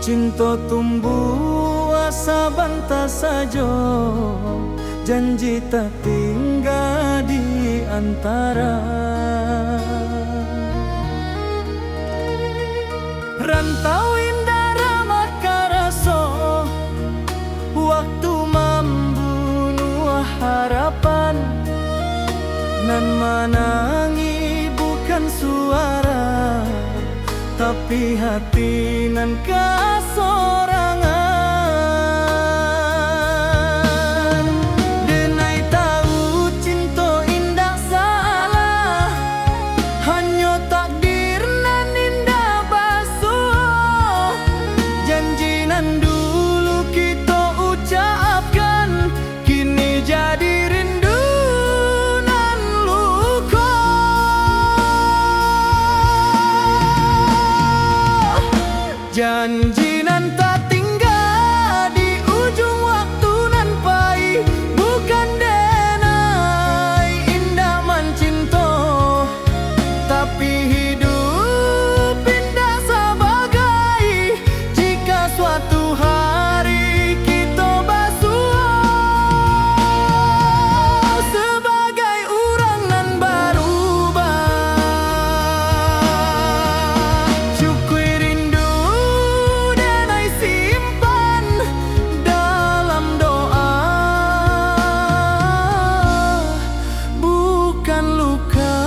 Cinta tumbuh asa banta sajo, janji tak tinggal di antara. Rantau indah ramah karaso, waktu membunuh harapan. Nan menangi bukan suara, tapi hati nan kasorangan. Denai tahu cinta indah salah, hanya takdir nan indah basuh. Janji nan dulu kita ucapkan, kini jadi rindu nan luka. Janji nan tak tinggal di ujung waktu nan pahit, bukan denai indah mencinta, tapi hidup indah sebagai jika suatu hari kita basuh sebagai orang nan berubah. Syukur rindu denai simpan dalam doa, bukan luka.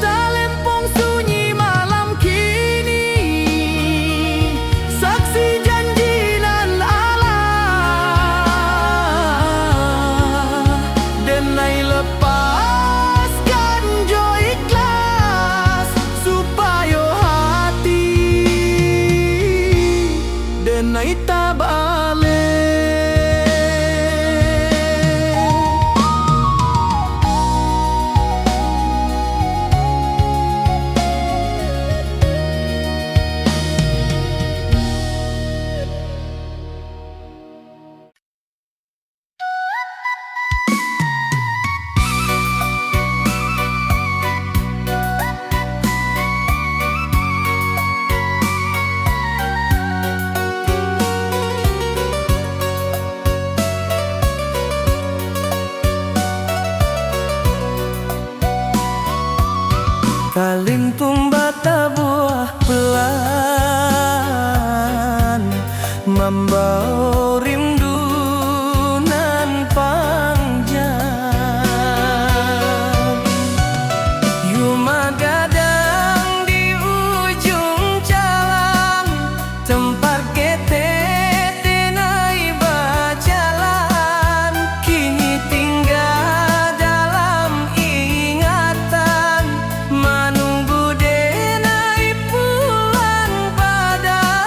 Talempong sunyi malam kini, saksi janji nan Allah. Denai lepaskan jo ikhlas, supaya hati denai tak balik. Kaling tumbata buah pelan, membawa rindu nan panjang. Yuma gadang di ujung jalan, tempat kita denai berjalan, kini tinggal dalam ingatan, menunggu denai pulang padang.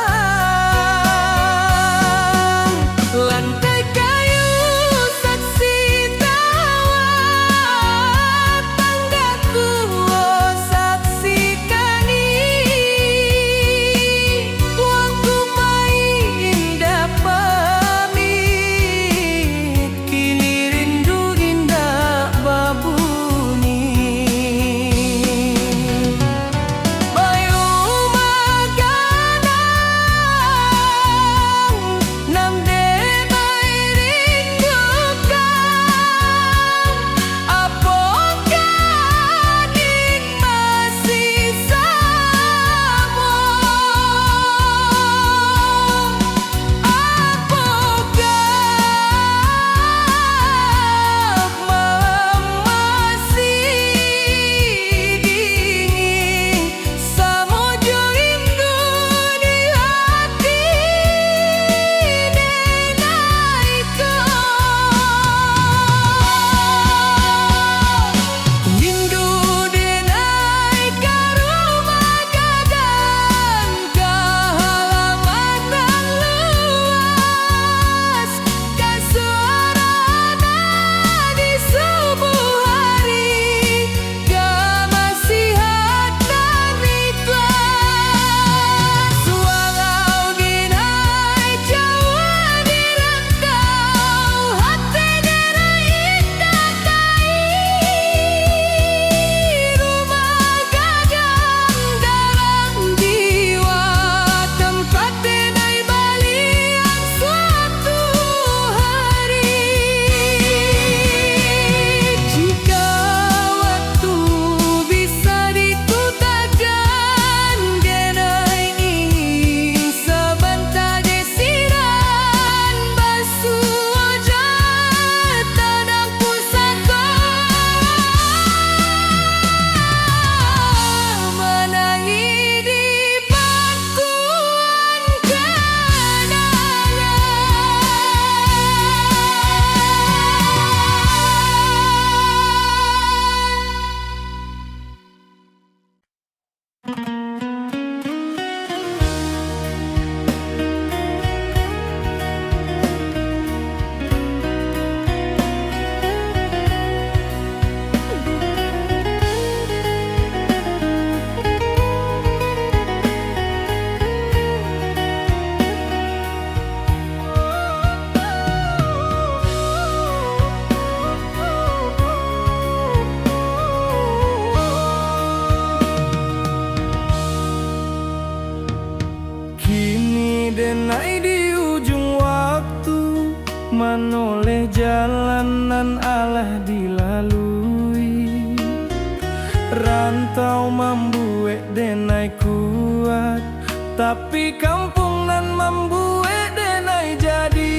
manoleh jalanan alah dilalui. Rantau membuat denai kuat, tapi kampung nan membuat denai jadi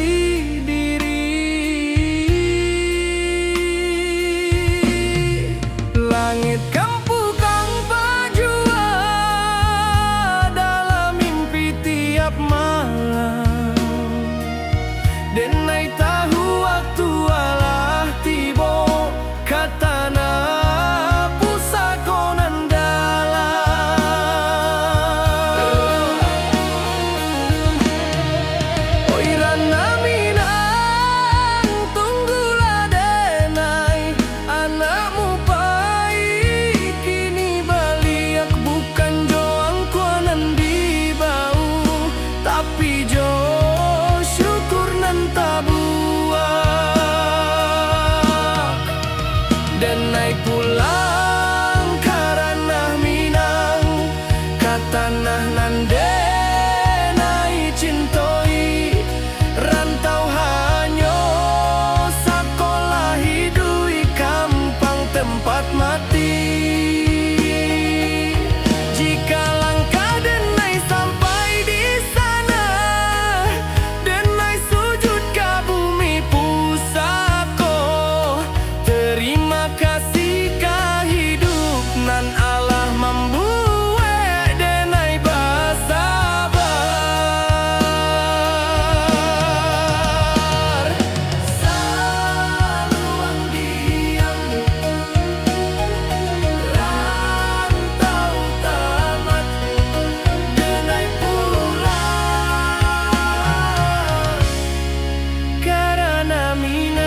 diri. Langit kampu kang pajua dalam mimpi tiap malam. Denai tahu waktu alah tibo, katana pusakonan dalam. Oi rana minang tunggulah denai, anakmu pai kini baliak bukan joang kuanan di bau, tapi jo syukur nan tabuak. Denai pulang karena minang, katanah nan denai cintoi. Rantau hanyo sakolah hidui kampang tempat mati. Jika langkah denai sampai di sana, denai sujud ke bumi pusako. Terima kasih ka hidup nan Allah membuat denai bersabar. Saluang diam, rantau tamat, denai pulang karena minang.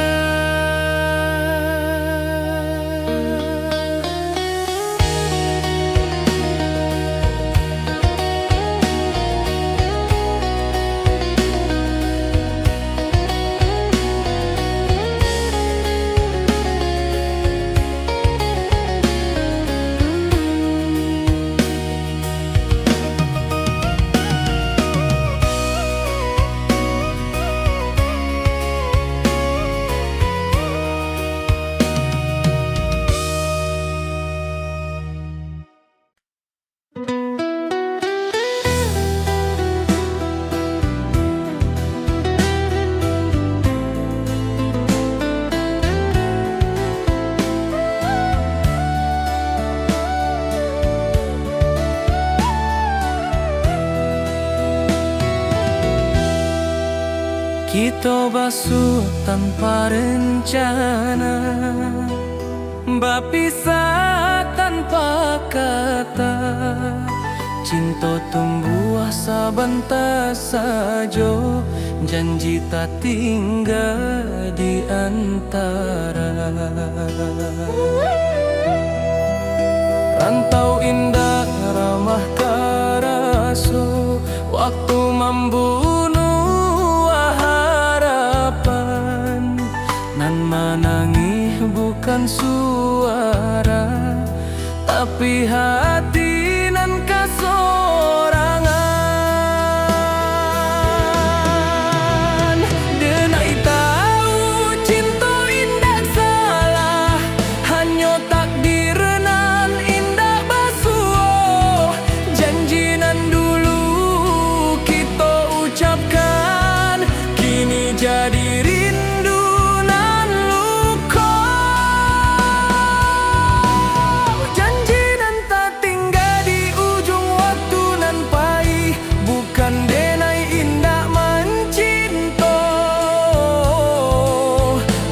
Kita basuh tanpa rencana, berpisah tanpa kata. Cinta tumbuh sebentar saja, janji tak tinggal di antara. Rantau indah ramah karasu, waktu membunuh harapan. Nan menangis bukan suara, tapi hati nan kasorangan. Denai tahu cinta indah salah, hanya takdir nan indah basuh. Janji nan dulu kita ucapkan, kini jadi rindu nan luka. Janji nan tak tinggal di ujung waktu nan pahit, bukan denai indah mencinta,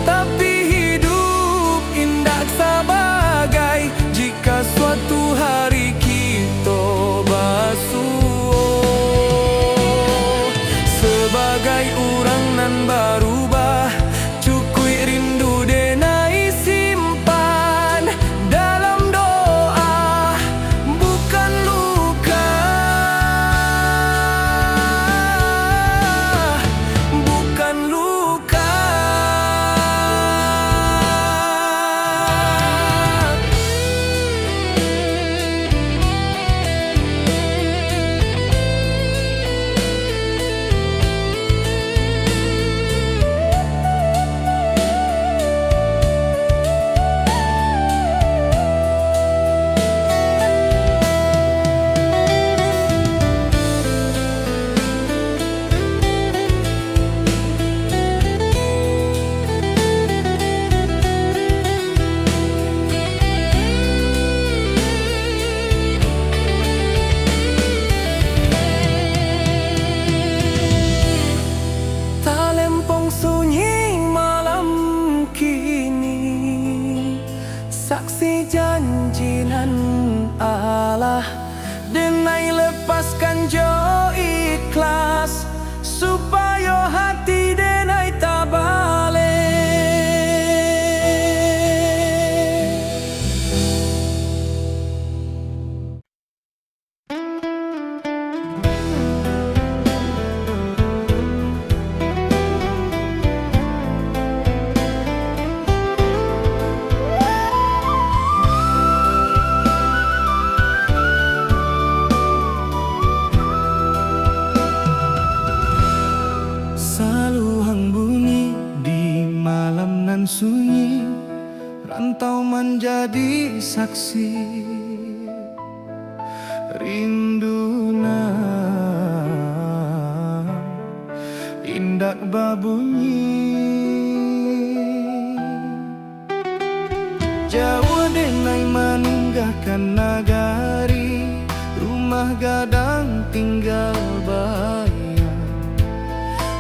tapi hidup indah sebagai jika suatu hari kita basuh. Sebagai orang nan berubah, cukui rindu denai simpan dalam doa, bukan luka, bukan luka. sunyi, rantau menjadi saksi rinduna indak babunyi. Jawa denai meninggalkan nagari, rumah gadang tinggal bayang.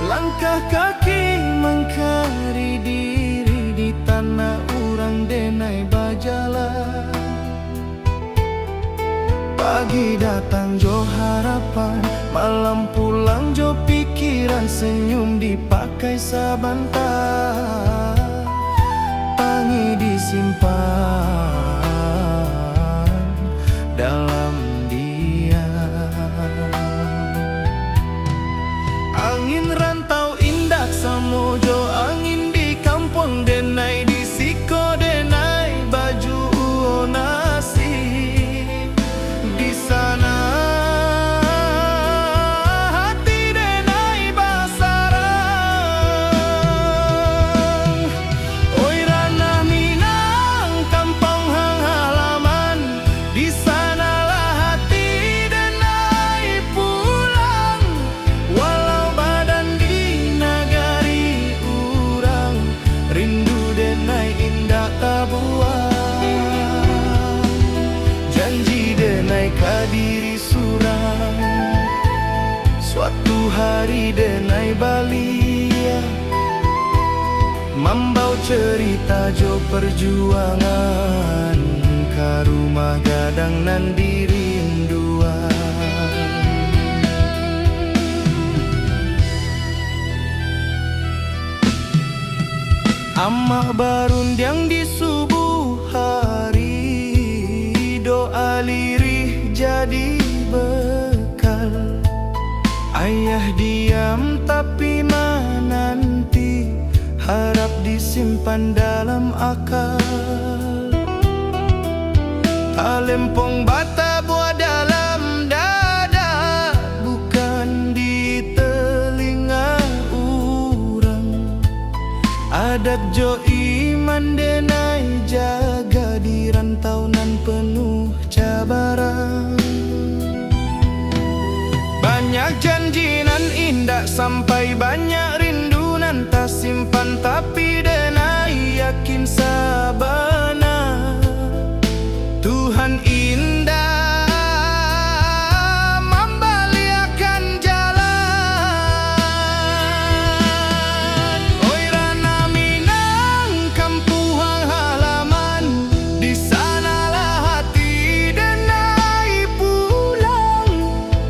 Langkah kaki mengkari diri di tanah urang denai bajalan. Pagi datang jo harapan, malam pulang jo pikiran, senyum dipakai sabantar, pangi disimpan dalam diam. Angin rantau indak samojo, angin di kampung denai di siko denai baju nasi. Di sana hati denai basarang. Oi ranah Minang kampung hang halaman, di sanalah hati denai pulang. Walau badan di nagari urang, rindu denai indah tabuang. Janji denai kadiri surang, suatu hari denai balia, membau cerita jo perjuangan, ka rumah gadang nan dirinduan. Amak barundiang di subuh hari, doa lirih jadi bekal. Ayah diam tapi menanti, harap disimpan dalam akal. Talempong bata buah dalam dada, bukan di telinga urang. Adat jo iman denai jaga di rantau nan penuh cabaran. Banyak janji nan indah sampai banyak rindu nan tak simpan, tapi denai yakin sabana Tuhan indah membaliakan jalan. Oi ranah Minang kampung halaman, di sanalah hati denai pulang.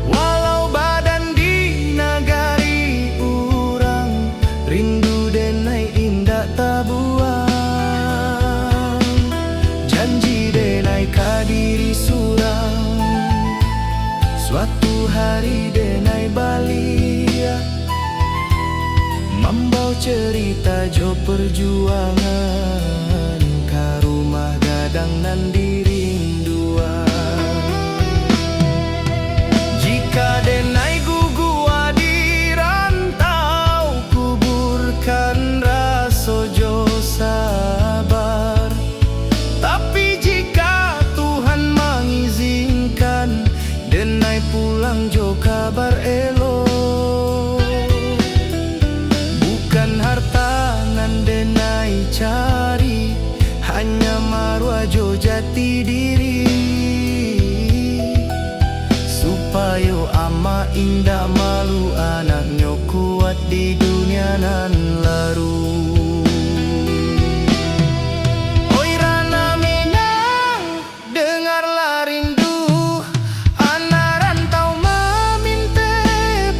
Walau badan di nagari urang, rindu denai indah tabuang. Janji denai kadiri surang, suatu hari denai balia, membau cerita jo perjuangan, ka rumah gadang nan dirinduan. Jika denai gugua di rantau, kuburkan raso jo sabar. Tapi jika Tuhan mengizinkan, denai pulang jo kabar elok. Bukan harta nan denai cari, hanya marwah jo jati diri. Supaya ama indah malu anaknya kuat di dunia nan laru. Oi ranah Minang, dengarlah rindu, anak rantau meminta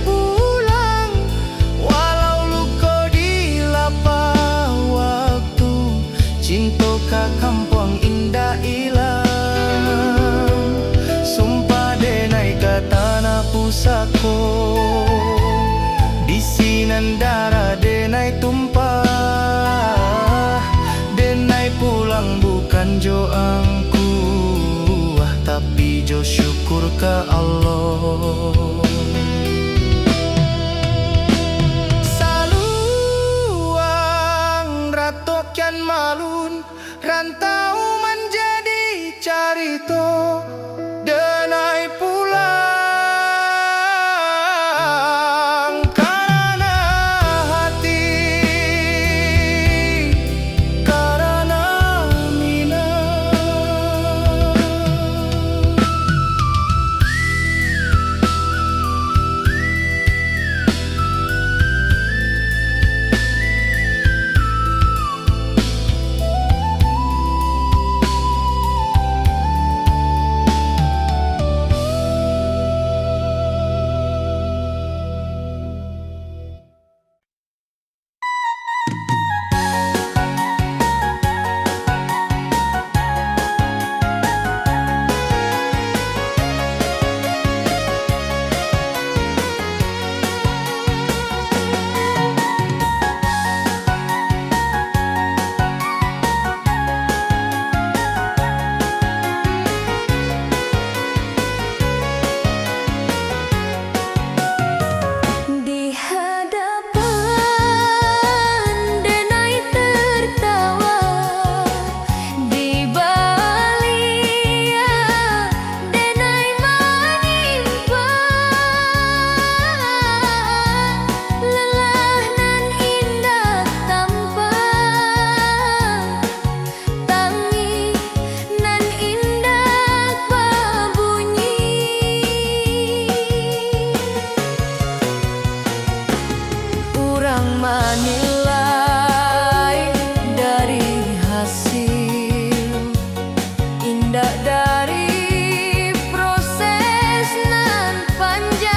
pulang. Walau luka di lapang waktu, cinta ka kampung indah ilang. Sumpah denai ka tanah pusako, di sinan darah denai tumpah. Denai pulang bukan jo angku, tapi jo syukur ke Allah. Saluang ratokan Menilai dari hasil indah dari proses nan panjang,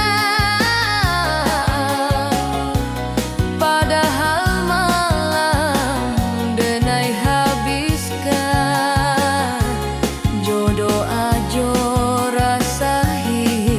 padahal malam denai habiskan jodoh ajo rasa hilang.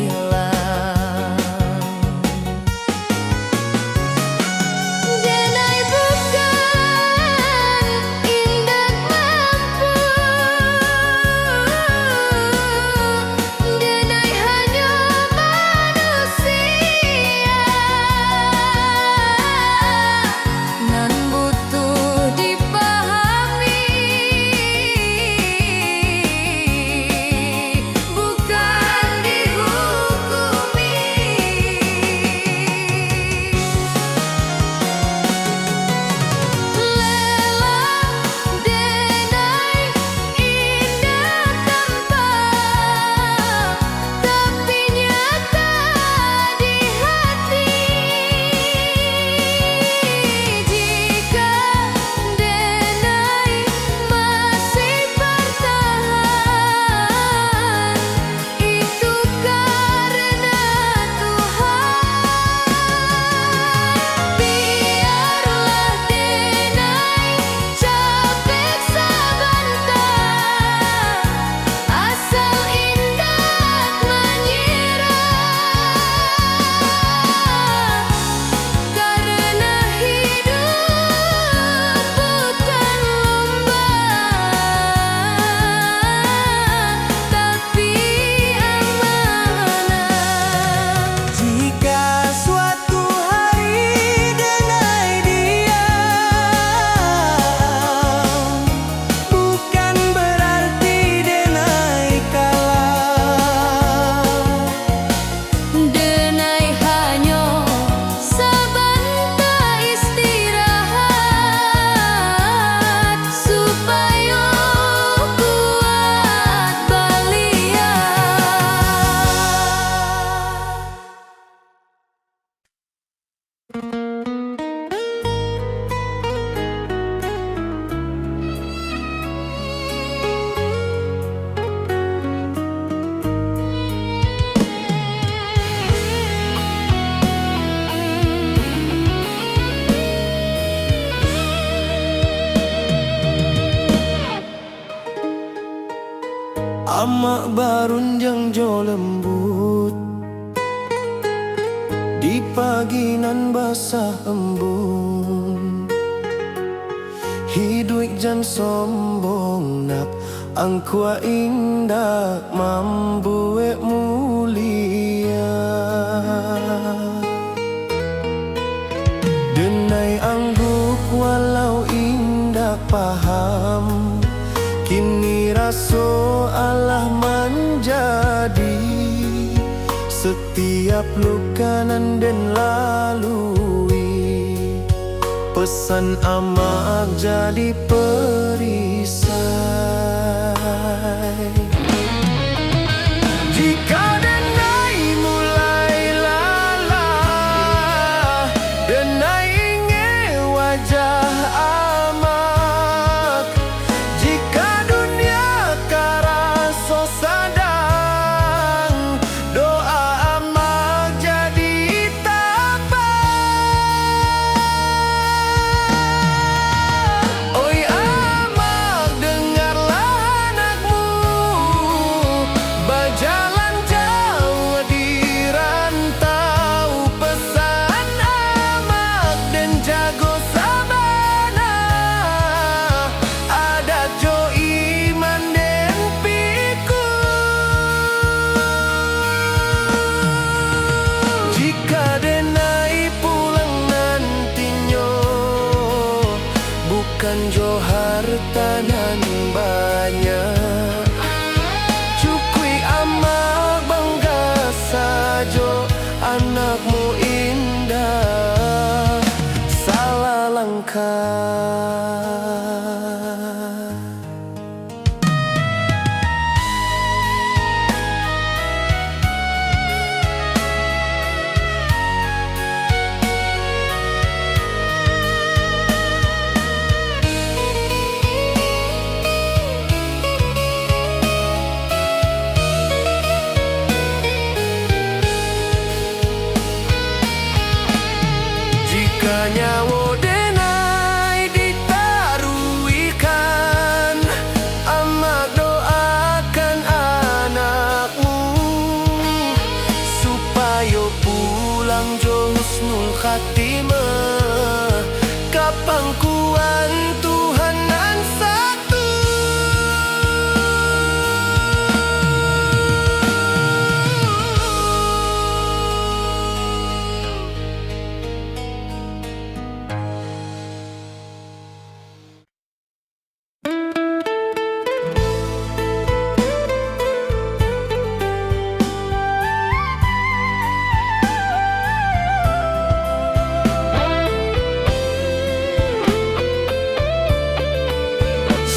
Amak barun yang jo lembut di pagi nan basah embun, hidup jan sombong nak angkua indah mambu mulia. Denai angguk walau indah paham, kini raso Allah menjadi setiap luka nan den lalui. Pesan amak jadi perisai. Jika denai mulai lalah, denai inge wajah amak. Jika dunia karaso sadang, doa amak jadi tapak. Jika nyawa denai ditaruhkan, amak doakan anakmu supaya pulang jo husnul khatimah ka pangkuan Tuhan nan satu.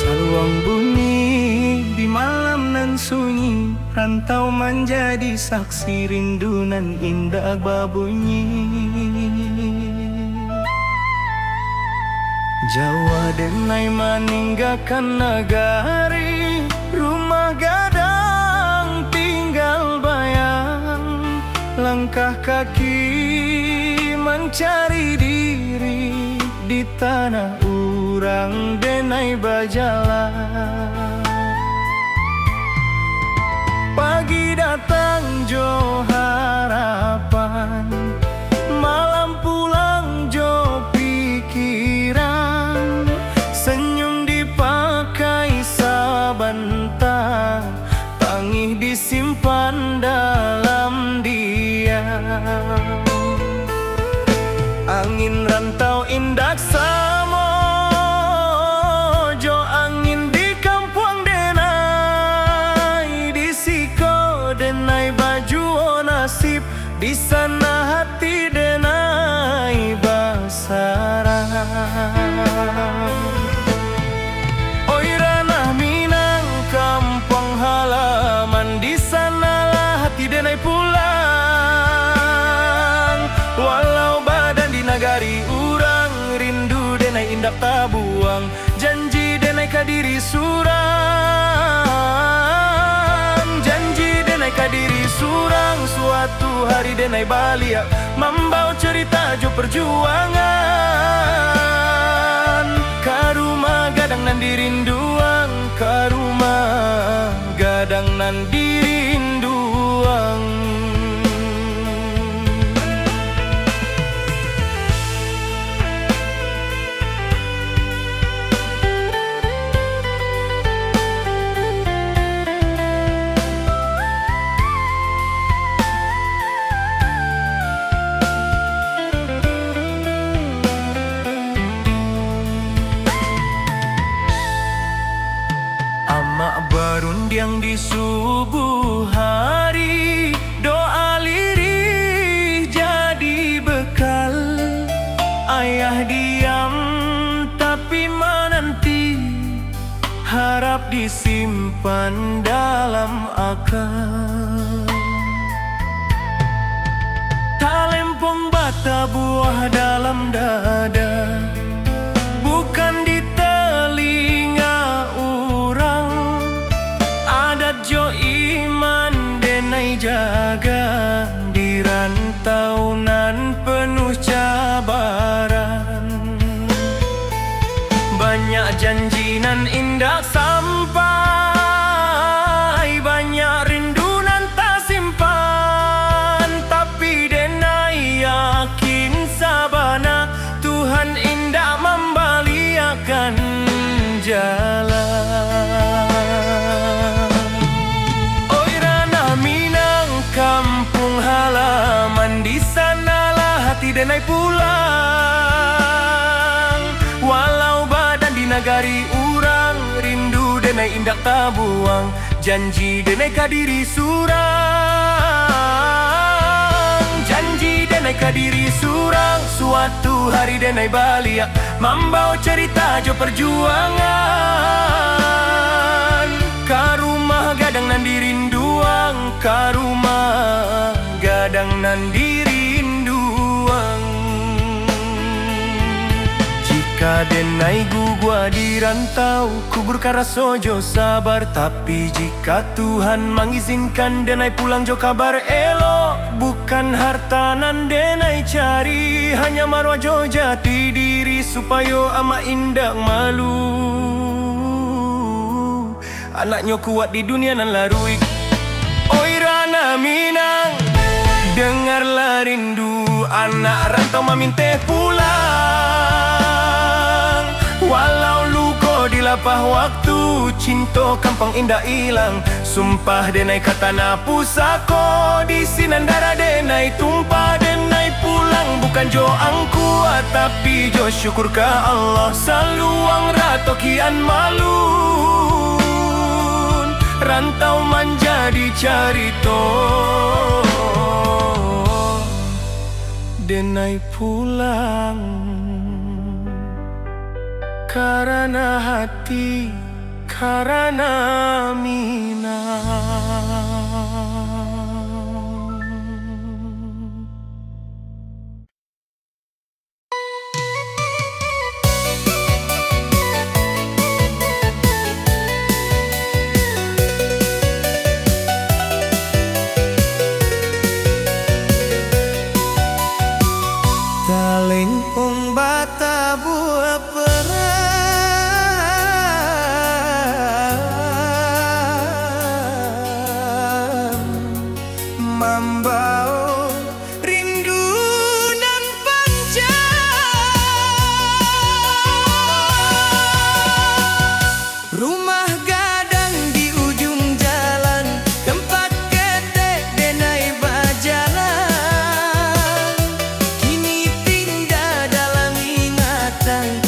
Saluang bunyi di malam nan sunyi, rantau menjadi saksi rindu nan indah babunyi. Jawa denai meninggalkan negari, rumah gadang tinggal bayang, langkah kaki mencari diri di tanah urang denai berjalan. Pagi datang jo harapan, malam pulang jo pikiran, senyum dipakai sabantah, tangih disimpan dalam diam. Angin rantau indak samo, jo angin di kampung denai, di siko denai baju nasib, di sana hati denai basarang. Oi ranah Minang kampung halaman, di sanalah hati denai pulang. Walau badan di nagari urang, rindu denai indak tabuang, janji denai kadiri surang. Janji denai kadiri surang, suatu hari denai balik membawa cerita jo perjuangan. Karuma gadang nan dirinduang, karuma gadang nan dirinduang. Amak berundiang di subuh hari, doa lirih jadi bekal. Ayah diam tapi menanti, harap disimpan dalam akal. Talempong bata buah dalam dada, bukan di telinga urang. Adat jo iman denai jaga, di rantau nan penuh cabaran. Banyak janji nan indah sampai, banyak rindu nan tak simpan. Tapi denai yakin sabana, Tuhan indah membaliakan jalan. Oi ranah Minang kampung halaman, di sanalah hati denai pulang. Walau badan di nagari urang, rindu denai indak tabuang, janji denai kadiri surang. Janji denai kadiri surang, suatu hari denai balia Mambau cerita jo perjuangan Ka rumah gadang nan dirinduang Ka rumah gadang nan dirinduang Jika denai gua di rantau Kubur kara sojo sabar Tapi jika Tuhan mengizinkan denai pulang jo kabar elo Bukan harta nan denai cari Hanya marwah jo jati diri Supaya ama indah malu Anaknya kuat di dunia nan larui Oi Rana Minang Dengarlah rindu Anak rantau maminte pulang Walau luko di lapah waktu Cinta kampung indah hilang Sumpah denai kata na pusako Di sinandara denai tumpah denai pulang Bukan jo angku tapi jo syukur ka Allah Saluang rato kian malu Rantau menjadi carito Denai pulang Karena hati Karena minang Talingpung bata buah perang Mambau rindu nan panjang Rumah gadang di ujung jalan Tempat ketek denai bajalan Kini pindah dalam ingatan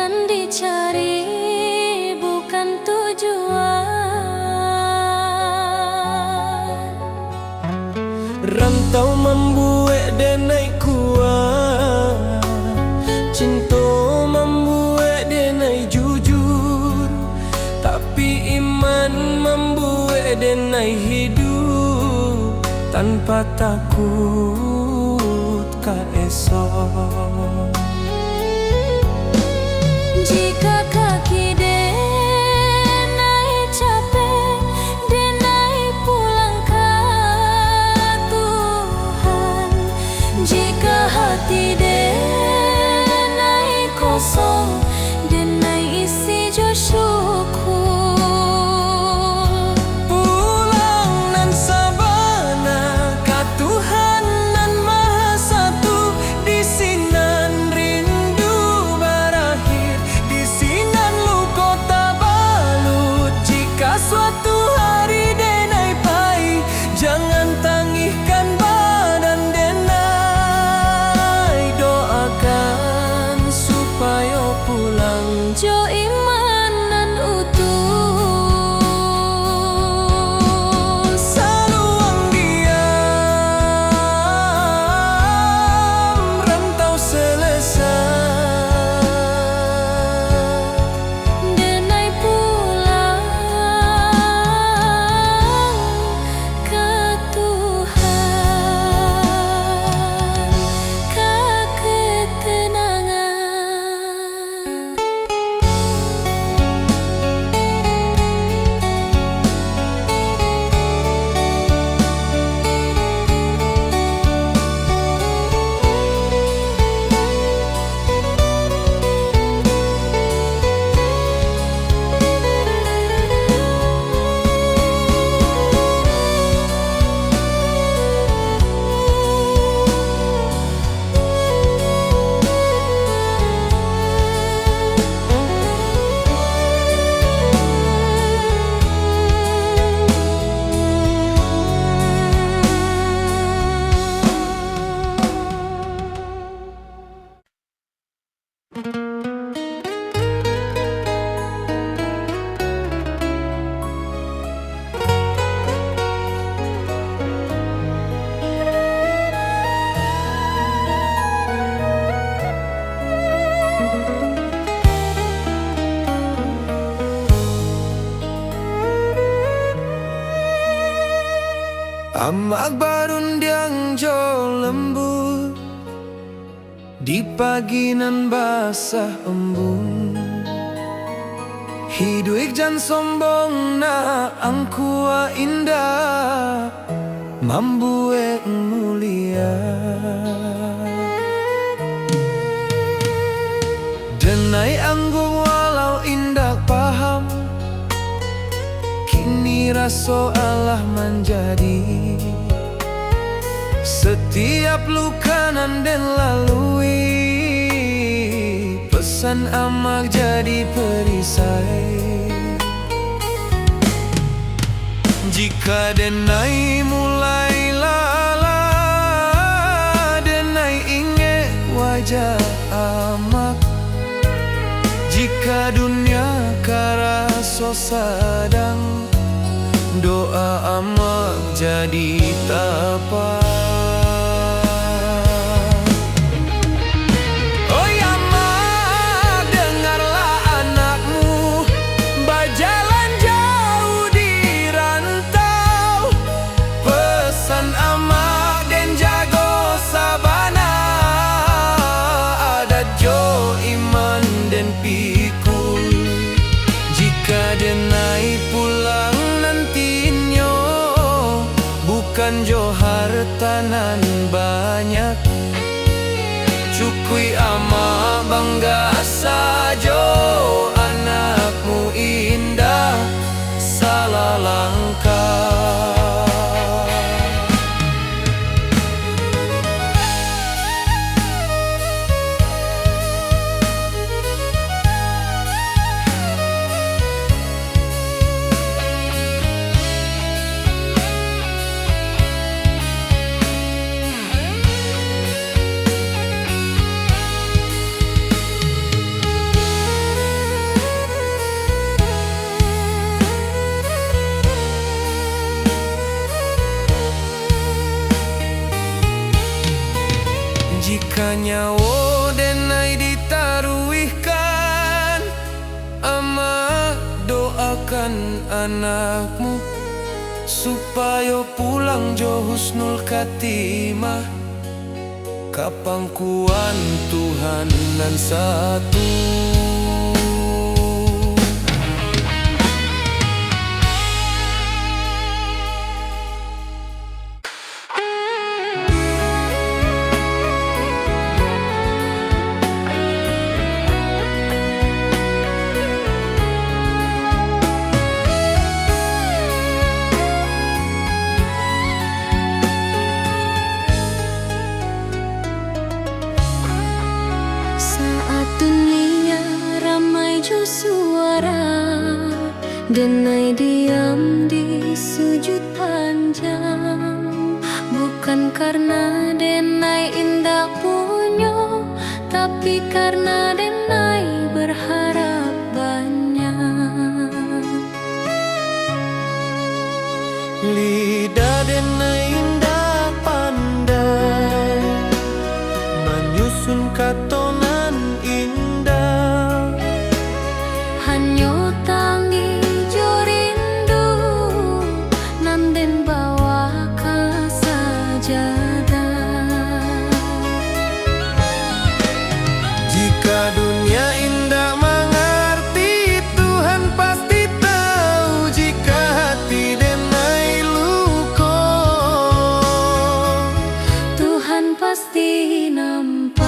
yang dicari bukan tujuan. Rantau membuat denai kuat, cinta membuat denai jujur, tapi iman membuat denai hidup tanpa takut ka esok. Jika kaki denai capek, denai pulang ke Tuhan. Jika hati denai kosong, denai isi jo syukur. Pulang nan sabana ka Tuhan nan Maha Satu, di sinan rindu berakhir, di sinan luka tabalut. Jika suatu hari denai pai, jangan tangihkan badan denai, doakan supaya pulang Jo iman nan utuh. saluang diam, rantau selesai. Denai pulang ke Tuhan, ke ketenangan. Amak barundiang jo lembut, di pagi nan basah embun. Hidup jan sombong na angkua indah, mambuek mulia. Denai anggung walau indah paham, kini raso Allah menjadi. Setiap luka nan den lalui, pesan amak jadi perisai. Jika denai mulai lala, denai ingat wajah amak. Jika dunia karaso sadang, doa amak jadi tapak. Oh ya mak, dengarlah anakmu berjalan jauh di rantau. Pesan amak dan jago sabana, adat jo iman dan pikul. Jika denai pulang nantinya, bukan jo harta dengan anakmu, supaya pulang jo husnul khatimah. Kapangkuan Tuhan nan satu. Saat dunia ramai jo suara, denai diam di sujud panjang. Bukan karena denai indah punyo, tapi karena denai berharap banyak. Lidah denai indah pandai menyusun katonan indah. Hanyo tangi jo rindu, nanden bawa ka sajadah. Jika dunia indah mengerti, Tuhan pasti tahu. Jika hati denai luko, Tuhan pasti nampak.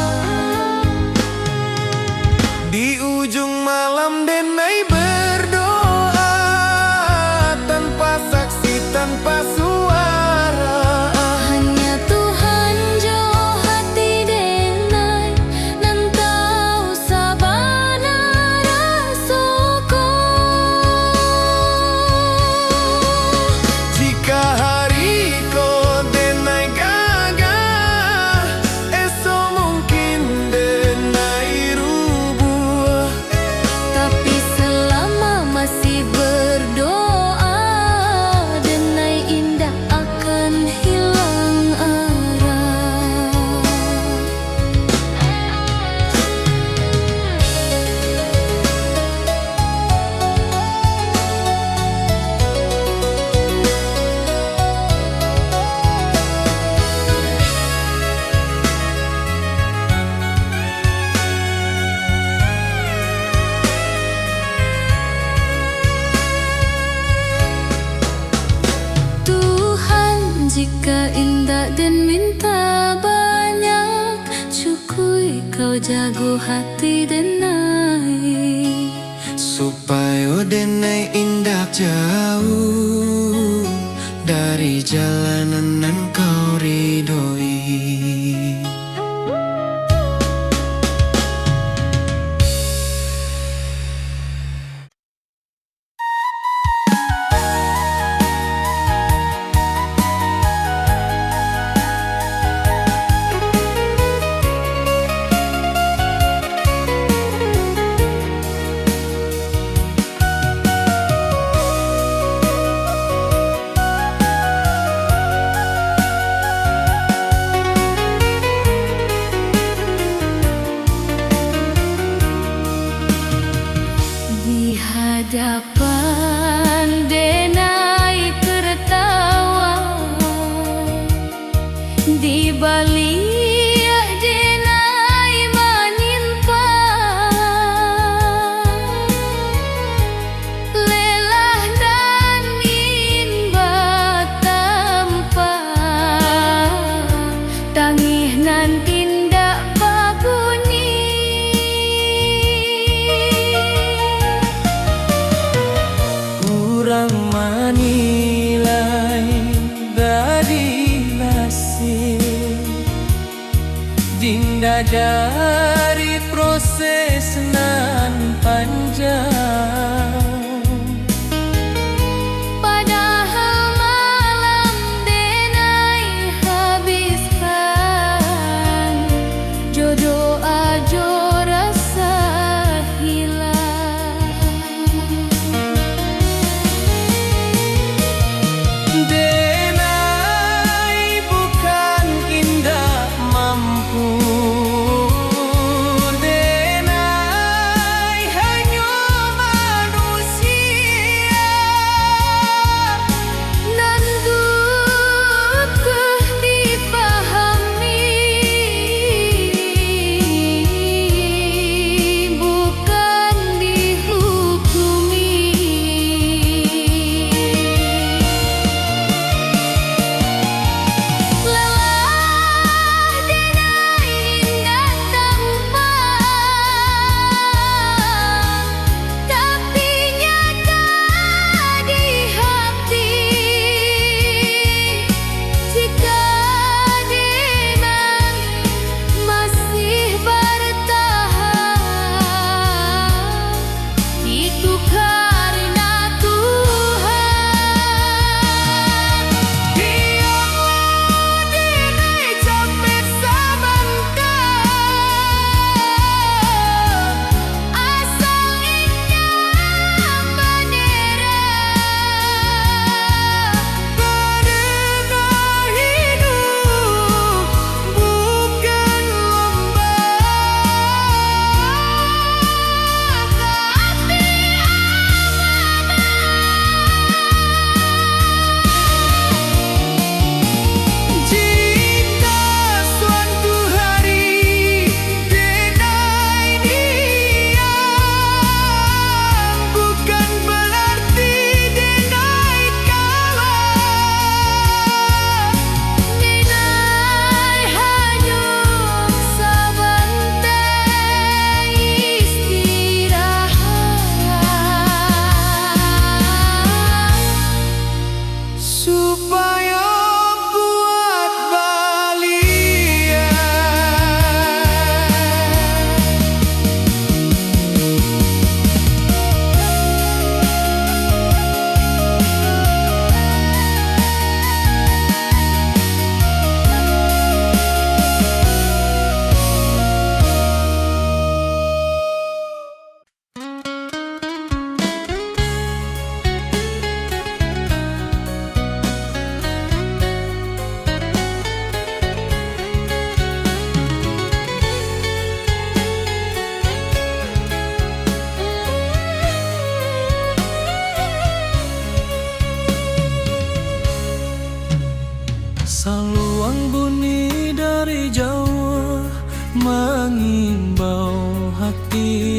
di ujung malam denai berdoa, tanpa saksi, tanpa suara. Hanya Tuhan jo hati denai, nan tahu sabana rasoko. Jika hari ko denai gagah, esok mungkin denai rubuh. Tapi selama masih berdoa, denai indah akan hilang arah. Tuhan, jika indah dan minta banyak, cukui kau jago hati denai. Supaya denai indah jauh dari jalanan nan kau ridhoi. Di hadapan denai tertawa, di balik denai menyimpan lelah dan imbat tanpa tangih nan tindak babunyi. Kurang manilai dari nasib, dinda dari proses nan panjang. Padahal malam denai habiskan, jodoh ajo rasa hilang. Denai bukan indah mampu, denai hanya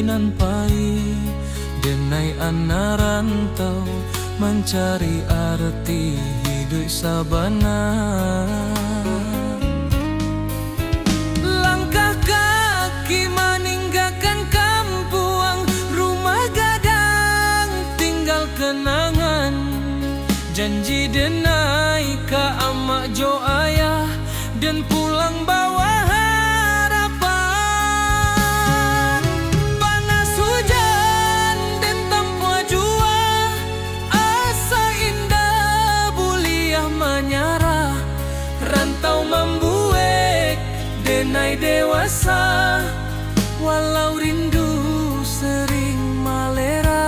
nan pai, denai anak rantau mencari arti hidup sabana. Langkah kaki meninggalkan kampung, rumah gadang tinggal kenangan. Janji denai ka amak jo ayah dan pulang bawa harapan. Panas hujan dan tanpa jua, asa indah buliah menyarah. Rantau membuat denai dewasa, walau rindu sering malerai.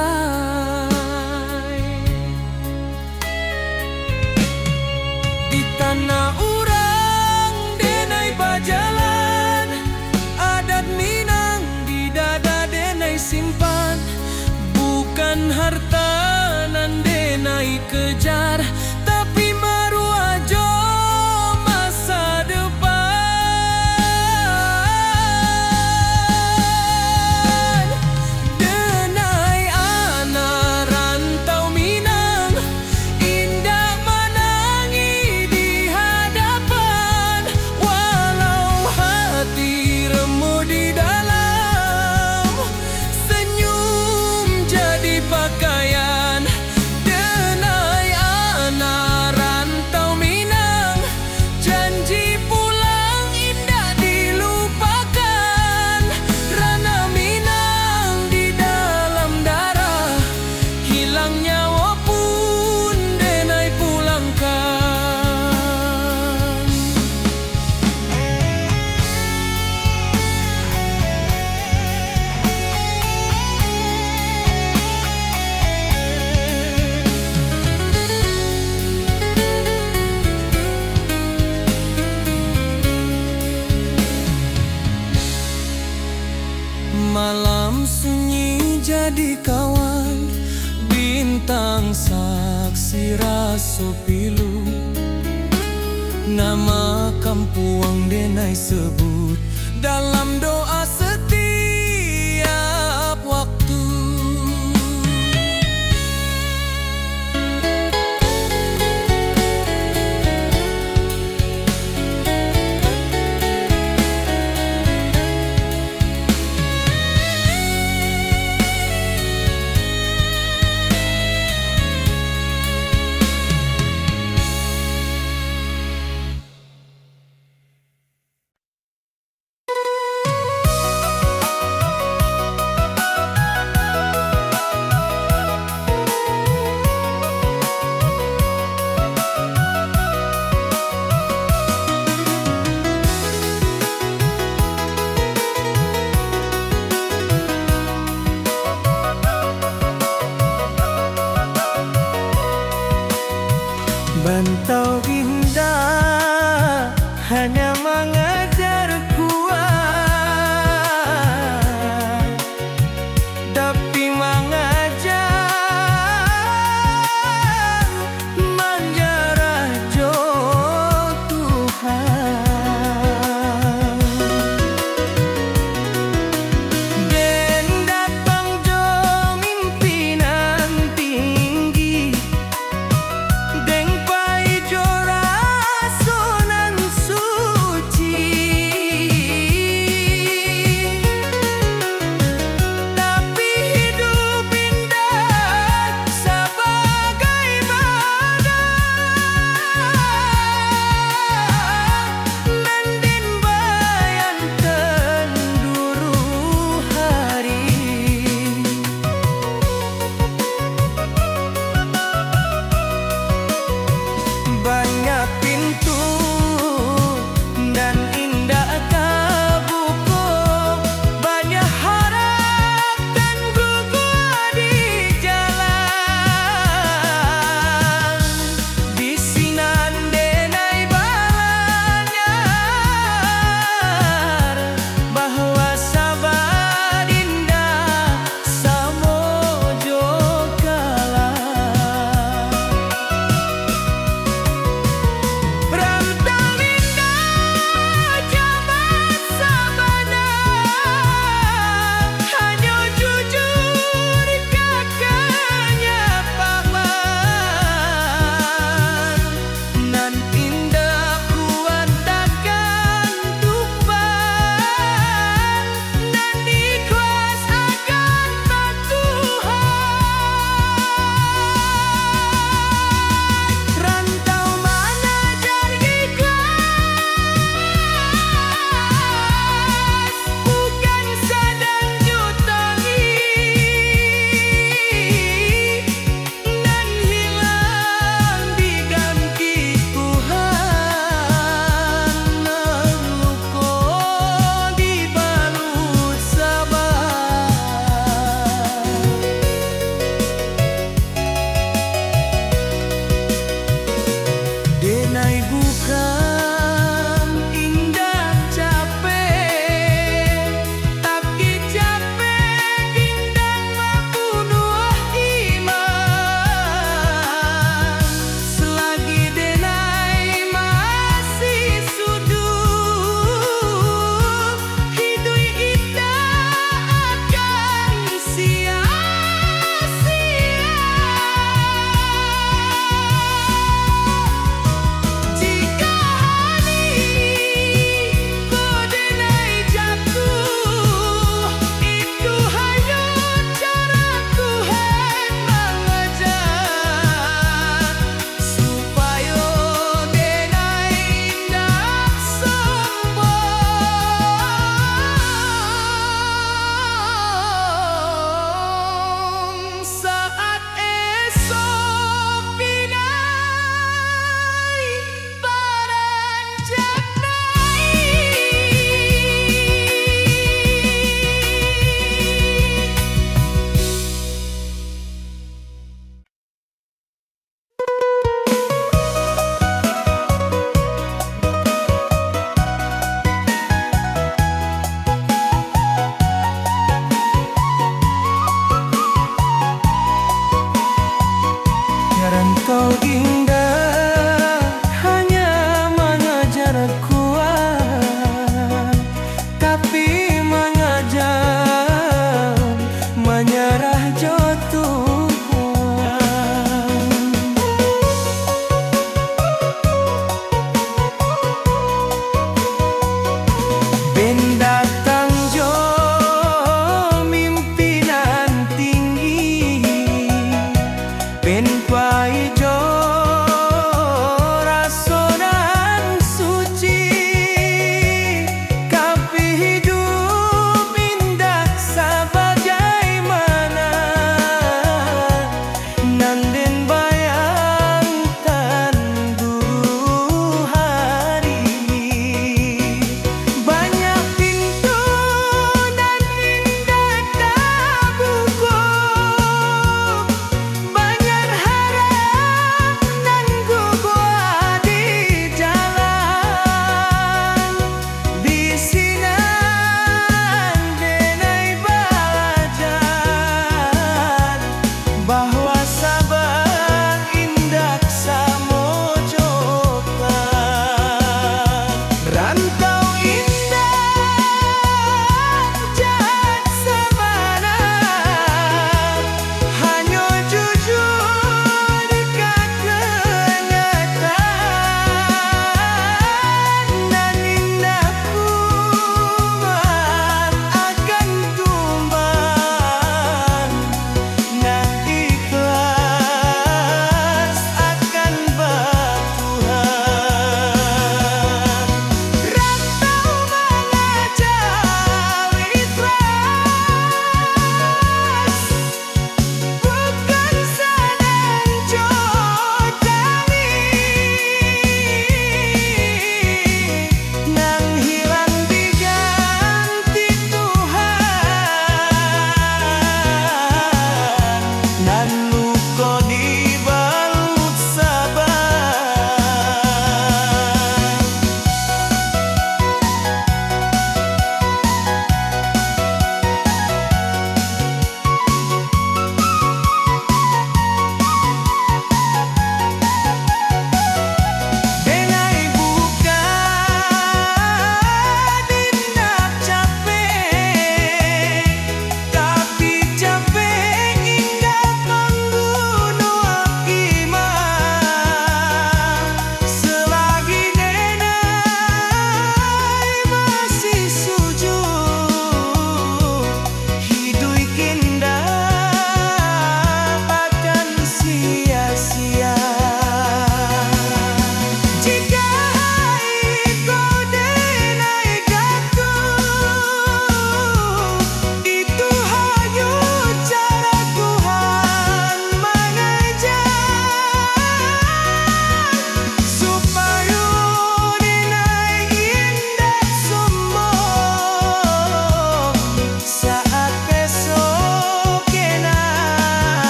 Di tanah urang denai bajalan, adat Minang di dada denai simpan. Bukan harta nan denai kejar, tapi maruah jo masa depan. Denai anak rantau Minang, indah menangi di hadapan. Walau hati remuk di dalam, senyum jadi pakaian. Denai anak rantau Minang, janji pulang indah dilupakan. Rana Minang di dalam darah, hilang nyawa pun denai pulangkan. Malam sunyi jadi kawan, bintang saksi raso pilu. Nama kampung denai sebut dalam doa setiap waktu.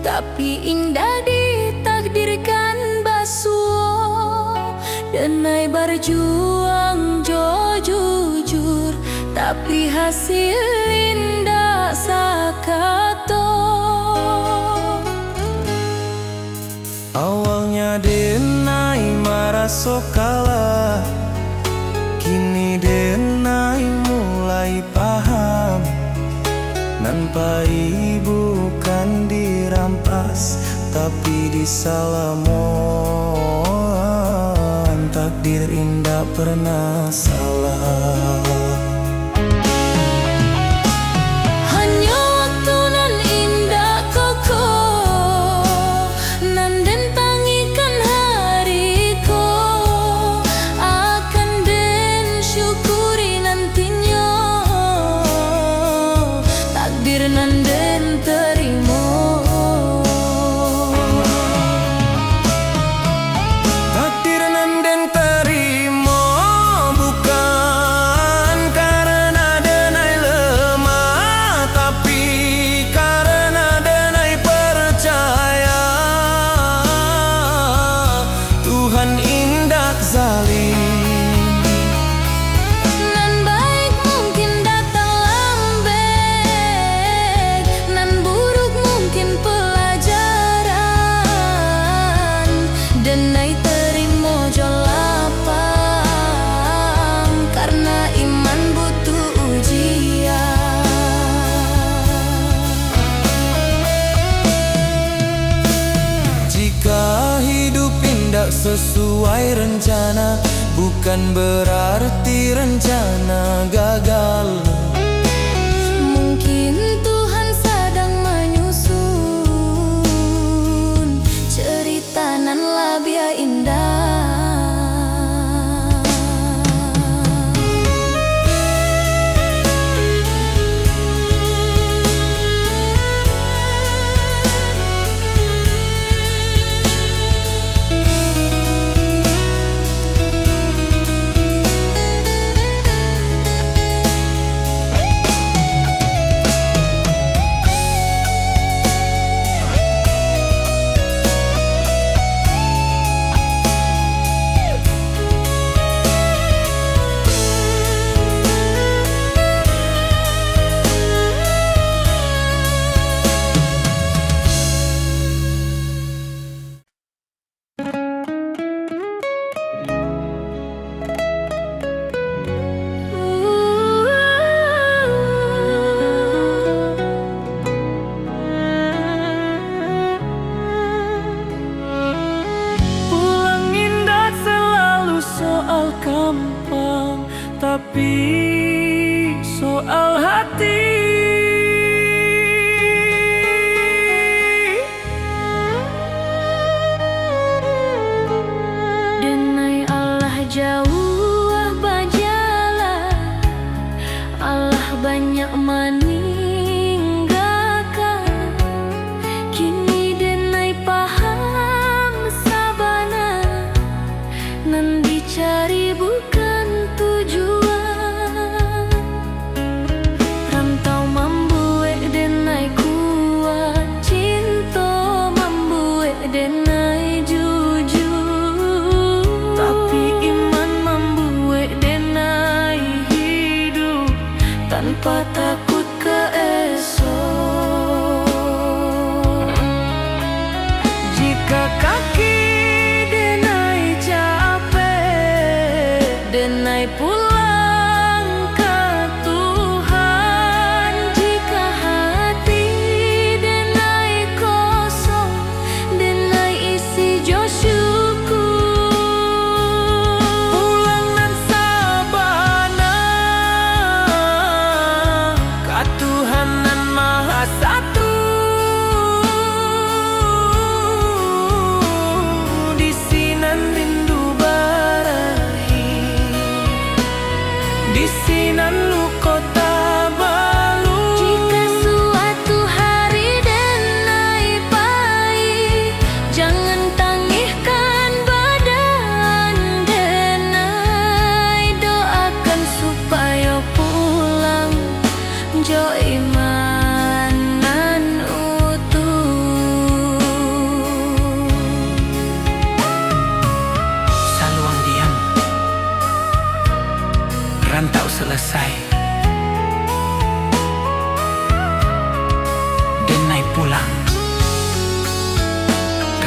tapi indah ditakdirkan basuh. Denai berjuang jo jujur, tapi hasil indah sakato. Awalnya Denai merasa kalah, kini Denai mulai paham. Nampai bukan dirampas, tapi disalamon. Takdir indah pernah salah. Hanya waktu nan indah koko, nan den tangikan hariku, akan den syukuri nantinya. Takdir nan den terima, Takdir nan den terima, bukan karena Denai lemah, tapi karena Denai percaya Tuhan indah zalim. nan baik mungkin datang lambat, nan buruk mungkin pelajaran. Denai terima jo lapang, karena iman butuh ujian. Jika hidup indah sesuai rencana, bukan berarti rencana gagal. Mungkin Tuhan sedang menyusun cerita nan labia indah.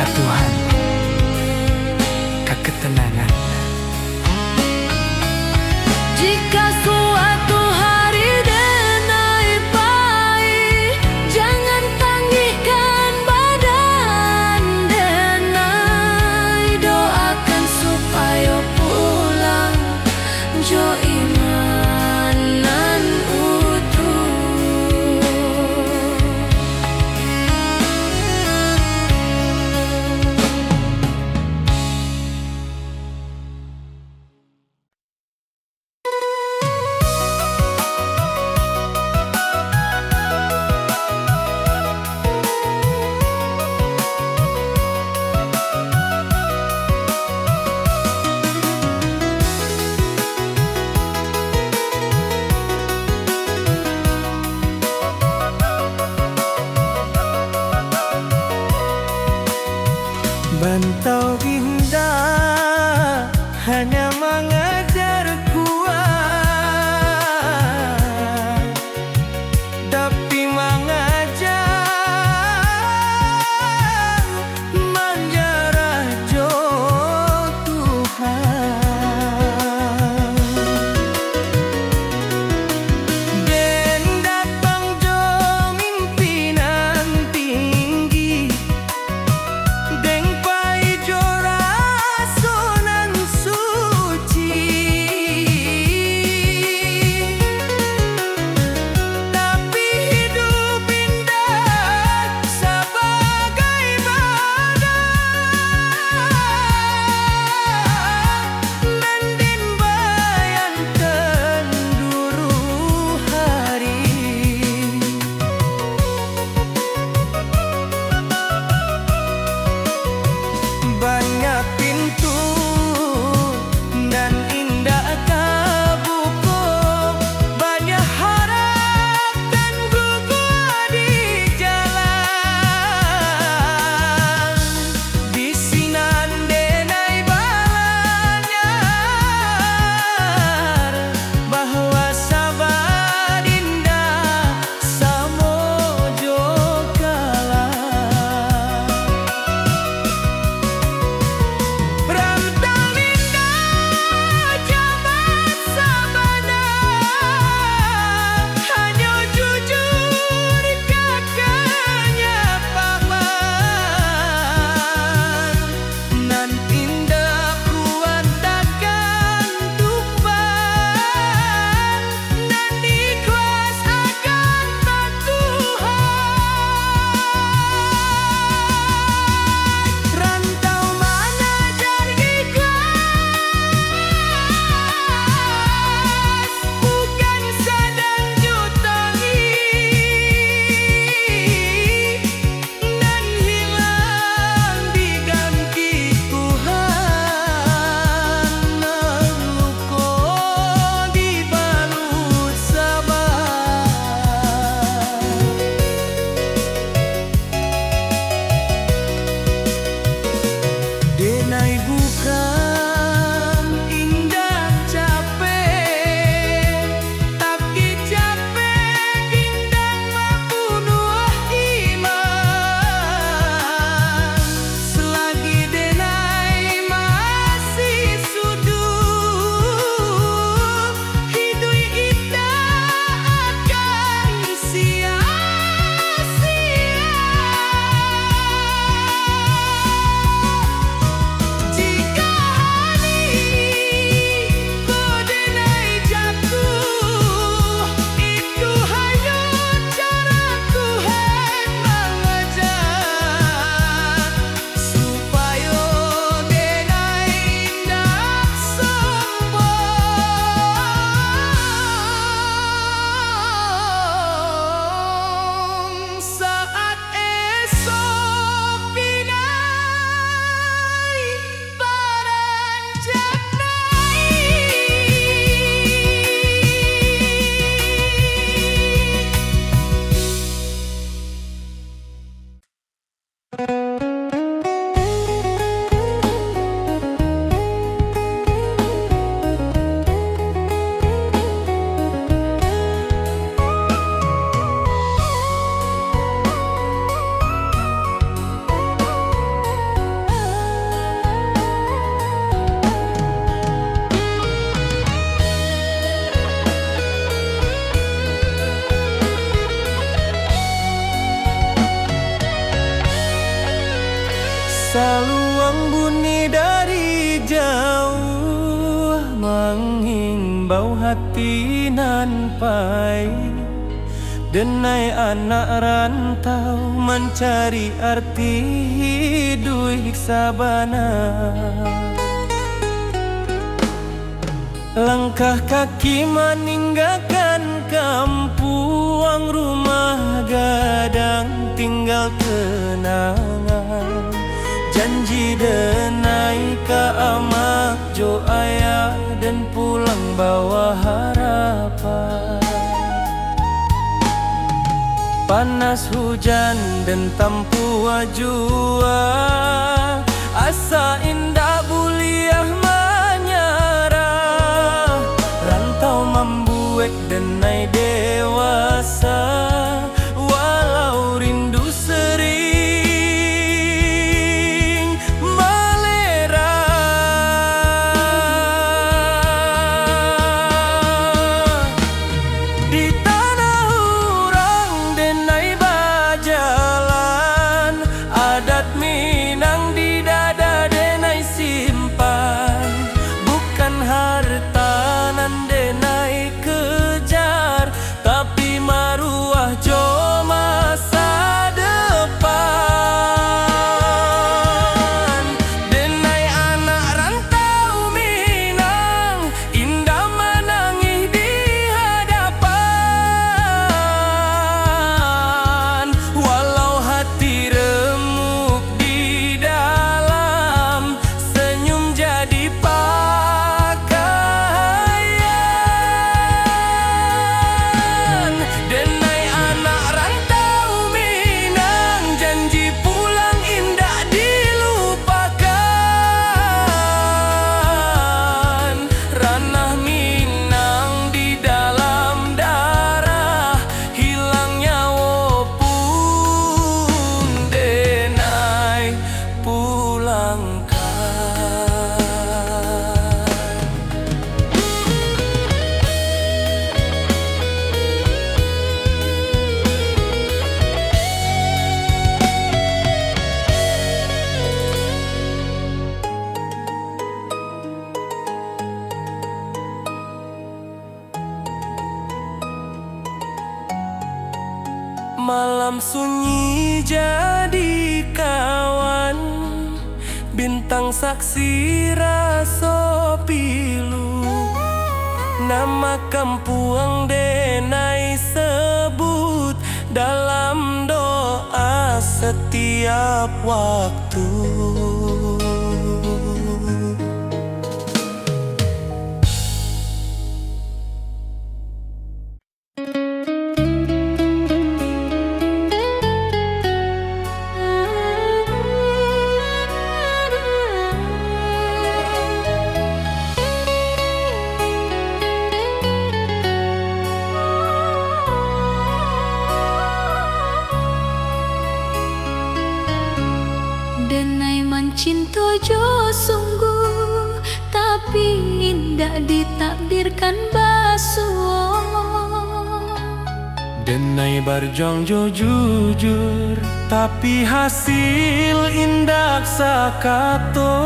berkat Tuhan, ketenangan. Jika suatu hari denai pahit, jangan tangihkan badan denai. Doakan supaya pulang jo imanan utuh. Bantau indah hanya mengajar kuat, tapi mengajar menjarah jo Tuhan. Den datang jo mimpinan tinggi, deng pai jo Saluang bunyi dari jauh, menghimbau hati nan pai. Denai anak rantau mencari arti hidup sabana. Langkah kaki meninggalkan kampung, rumah gadang tinggal kenangan. Janji denai ke amak jo ayah dan pulang bawa harapan. Panas hujan dan tampu jua, asa indah buliah menyerah. Rantau membuat denai dewasa, walau rindu sering melera. Di tanah urang denai bajalan, adat Minang di dada denai simpan. Bukan harta nan denai kejar, tapi maruah jo masa depan. Denai anak rantau Minang, indah menangis di hadapan. Walau hati remuk di dalam, senyum jadi pakaian. Denai anak rantau Minang, janji pulang indah dilupakan. Ranah Minang di dalam darah, hilangnya walaupun denai pulangkan. Malam sunyi jadi kawan, bintang saksi raso pilu. Nama kampung denai sebut dalam doa setiap waktu. Denai mencinta jo sungguh, tapi indah ditakdirkan basuh. Denai berjuang jo jujur, tapi hasil indah sakato.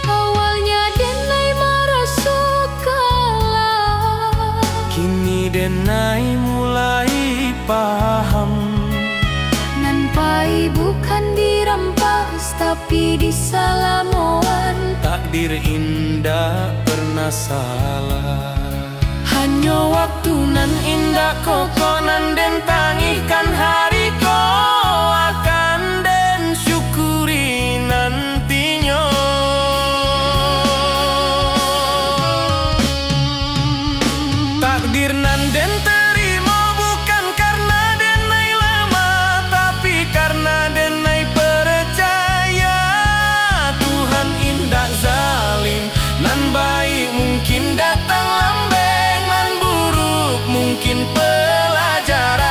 Awalnya denai merasa kalah, Kini denai mulai paham. nampai bukan dirampas tapi disalamoan. Takdir indah pernah salah. Hanya Waktu nan indah kokonan den tangihkan hari ko akan den syukuri nantinya. Takdir nan den terima bukan karena denai lama, tapi karena denai percaya Tuhan indah zalim. Nan baik mungkin datang lambe, mungkin pelajaran.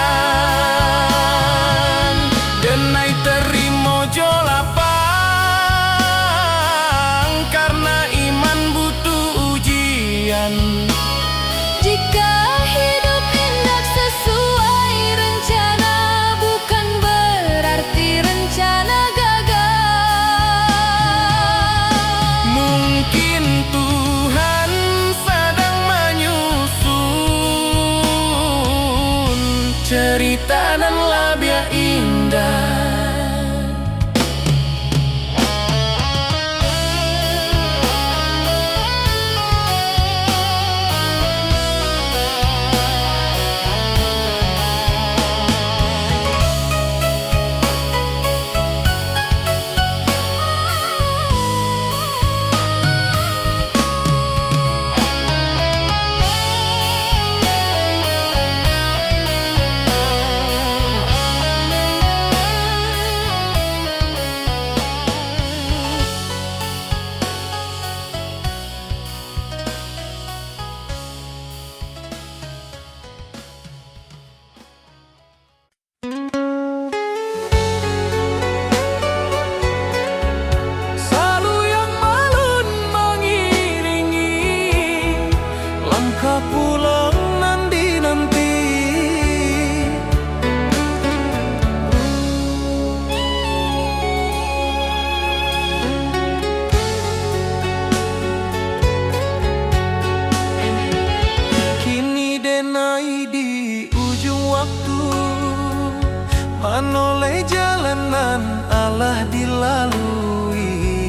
manoleh jalanan Allah dilalui.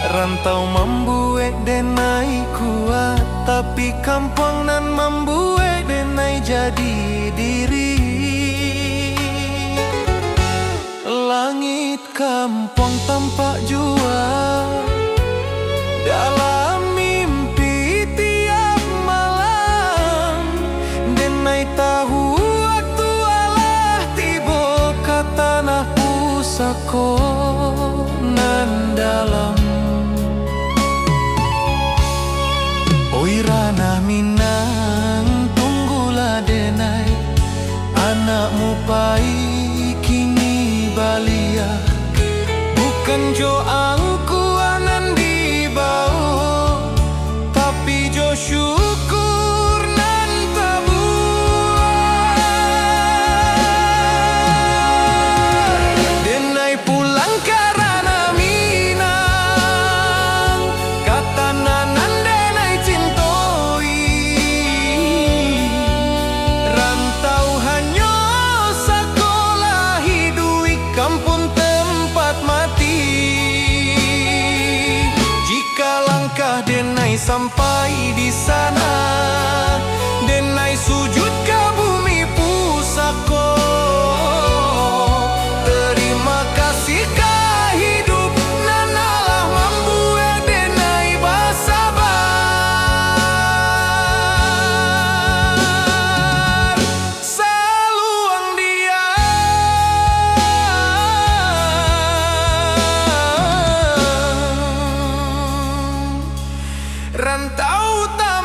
Rantau membuat denai kuat, tapi kampung nan membuat denai jadi diri. Langit kampung tampak jua dalam mimpi tiap malam. Denai tahu waktu Allah tiba ke tanah pusako nan dalam. Oi ranah Minang, tunggulah denai, anakmu pai kini balia. Bukan jo angkuanan di bawah, tapi jo syukur nan tabuah. Denai pulang karena Minang, kata nanan denai cintoi. Rantau hanya sekolah hidui kampung tempat mati. Jika langkah denai sampai di sana, denai sujud ke bumi pusako. Terima kasih ke hidup nan Allah membuat denai bersabar. Saluang dia rantau tak